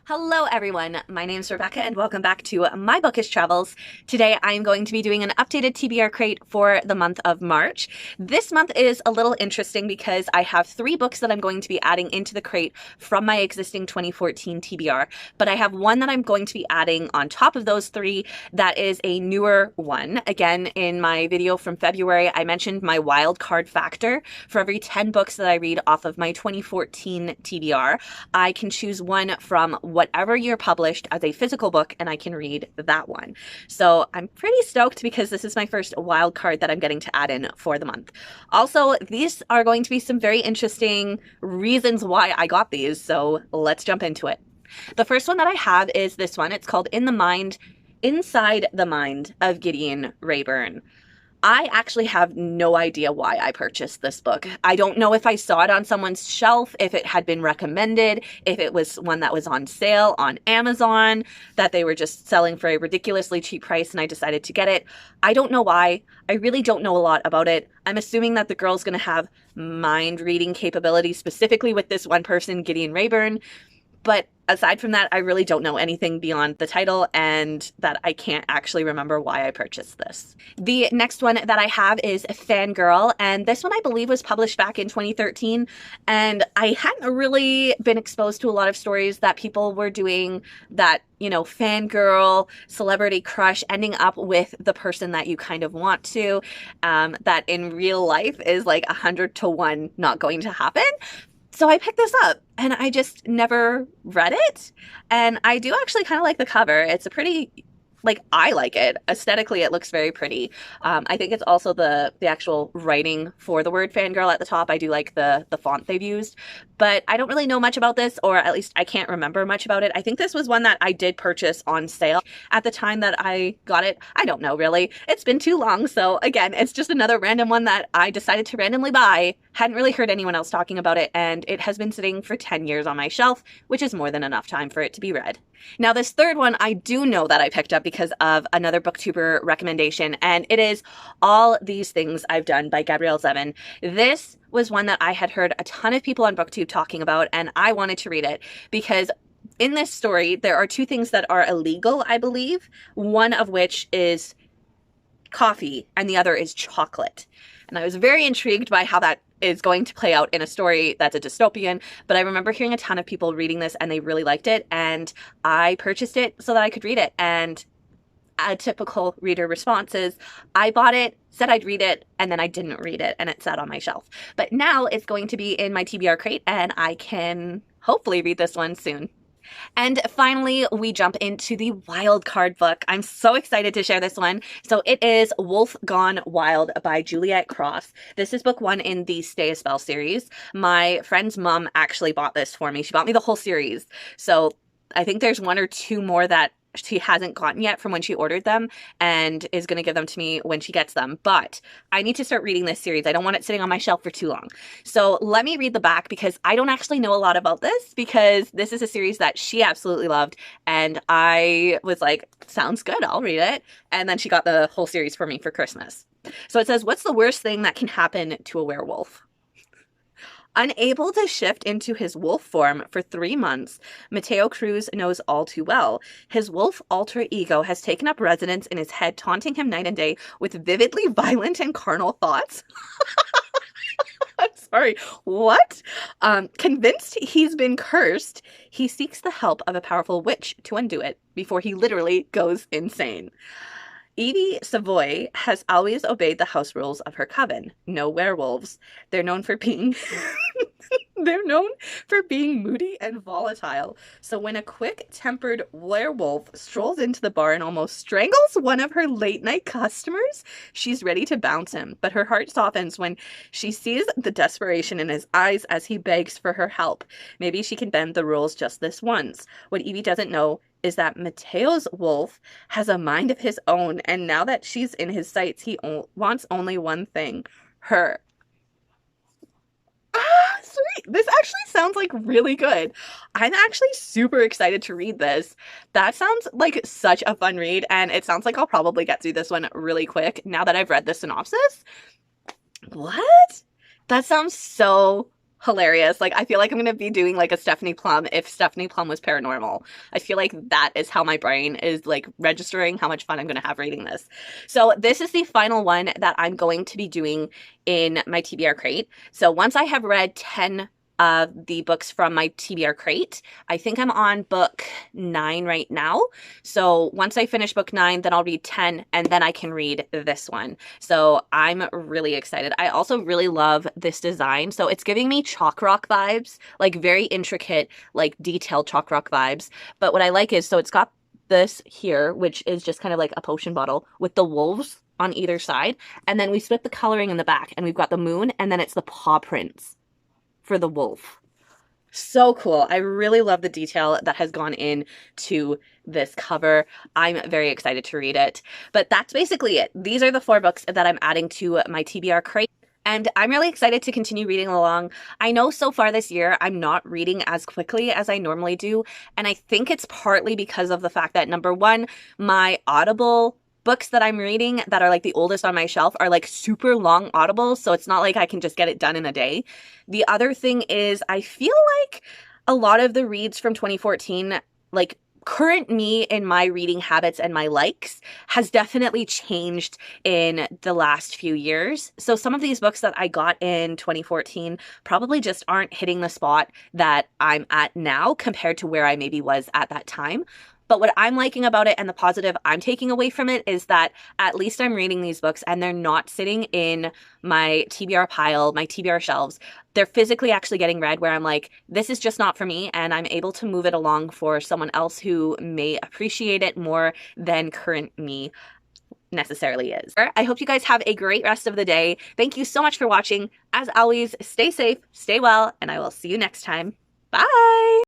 Hello everyone, my name is Rebecca and welcome back to My Bookish Travels. Today I am going to be doing an updated TBR crate for the month of March. This month is a little interesting because I have 3 books that I'm going to be adding into the crate from my existing 2014 TBR, but I have one that I'm going to be adding on top of those 3 that is a newer one. Again, in my video from February, I mentioned my wild card factor. For every 10 books that I read off of my 2014 TBR, I can choose one from whatever year published as a physical book, and I can read that one. So I'm pretty stoked because this is my first wild card that I'm getting to add in for the month. Also, these are going to be some very interesting reasons why I got these, so let's jump into it. The first one that I have is this one. It's called Inside the Mind of Gideon Rayburn. I actually have no idea why I purchased this book. I don't know if I saw it on someone's shelf, if it had been recommended, if it was one that was on sale on Amazon, that they were just selling for a ridiculously cheap price and I decided to get it. I don't know why. I really don't know a lot about it. I'm assuming that the girl's going to have mind reading capabilities specifically with this one person, Gideon Rayburn. But aside from that, I really don't know anything beyond the title and that I can't actually remember why I purchased this. The next one that I have is Fangirl, and this one I believe was published back in 2013, and I hadn't really been exposed to a lot of stories that people were doing that, you know, fangirl, celebrity crush, ending up with the person that you kind of want to, that in real life is like 100 to 1 not going to happen. So I picked this up and I just never read it. And I do actually kind of like the cover. It's a pretty, I like it. Aesthetically, it looks very pretty. I think it's also the actual writing for the word fangirl at the top. I do like the font they've used. But I don't really know much about this, or at least I can't remember much about it. I think this was one that I did purchase on sale at the time that I got it. I don't know, really. It's been too long. So again, it's just another random one that I decided to randomly buy. Hadn't really heard anyone else talking about it, and it has been sitting for 10 years on my shelf, which is more than enough time for it to be read. Now, this third one I do know that I picked up because of another booktuber recommendation, and it is All These Things I've Done by Gabrielle Zevin. This was one that I had heard a ton of people on BookTube talking about, and I wanted to read it because in this story, there are 2 things that are illegal, I believe, one of which is coffee and the other is chocolate. And I was very intrigued by how that is going to play out in a story that's a dystopian, but I remember hearing a ton of people reading this and they really liked it, and I purchased it so that I could read it. And a typical reader response is, I bought it, said I'd read it, and then I didn't read it, and it sat on my shelf. But now it's going to be in my TBR crate, and I can hopefully read this one soon. And finally, we jump into the wild card book. I'm so excited to share this one. So it is Wolf Gone Wild by Juliet Cross. This is book 1 in the Stay a Spell series. My friend's mom actually bought this for me. She bought me the whole series. So I think there's 1 or 2 more that she hasn't gotten yet from when she ordered them and is going to give them to me when she gets them. But I need to start reading this series. I don't want it sitting on my shelf for too long. So let me read the back because I don't actually know a lot about this because this is a series that she absolutely loved. And I was like, sounds good, I'll read it. And then she got the whole series for me for Christmas. So it says, what's the worst thing that can happen to a werewolf? Unable to shift into his wolf form for 3 months, Mateo Cruz knows all too well. His wolf alter ego has taken up residence in his head, taunting him night and day with vividly violent and carnal thoughts. I'm sorry, what? Convinced he's been cursed, he seeks the help of a powerful witch to undo it before he literally goes insane. Evie Savoy has always obeyed the house rules of her coven. No werewolves. They're known for being moody and volatile. So when a quick-tempered werewolf strolls into the bar and almost strangles one of her late-night customers, she's ready to bounce him. But her heart softens when she sees the desperation in his eyes as he begs for her help. Maybe she can bend the rules just this once. What Evie doesn't know is that Mateo's wolf has a mind of his own, and now that she's in his sights, he wants only one thing, her. Sweet. This actually sounds like really good. I'm actually super excited to read this. That sounds like such a fun read, and it sounds like I'll probably get through this one really quick now that I've read the synopsis. What? That sounds so hilarious. Like, I feel like I'm gonna be doing like a Stephanie Plum if Stephanie Plum was paranormal. I feel like that is how my brain is like registering how much fun I'm gonna have reading this. So this is the final one that I'm going to be doing in my TBR crate. So once I have read 10 of the books from my TBR crate, I think I'm on book 9 right now. So once I finish book 9, then I'll read 10 and then I can read this one. So I'm really excited. I also really love this design. So it's giving me chalk rock vibes, like very intricate, like detailed chalk rock vibes. But what I like is, so it's got this here, which is just kind of like a potion bottle with the wolves on either side. And then we split the coloring in the back and we've got the moon and then it's the paw prints for the wolf. So cool. I really love the detail that has gone into this cover. I'm very excited to read it. But that's basically it. These are the 4 books that I'm adding to my TBR crate. And I'm really excited to continue reading along. I know so far this year, I'm not reading as quickly as I normally do. And I think it's partly because of the fact that, number one, my Audible books that I'm reading that are like the oldest on my shelf are like super long audibles, so it's not like I can just get it done in a day. The other thing is I feel like a lot of the reads from 2014, like current me in my reading habits and my likes has definitely changed in the last few years. So some of these books that I got in 2014 probably just aren't hitting the spot that I'm at now compared to where I maybe was at that time. But what I'm liking about it and the positive I'm taking away from it is that at least I'm reading these books and they're not sitting in my TBR pile, my TBR shelves. They're physically actually getting read where I'm like, this is just not for me, and I'm able to move it along for someone else who may appreciate it more than current me necessarily is. I hope you guys have a great rest of the day. Thank you so much for watching. As always, stay safe, stay well, and I will see you next time. Bye!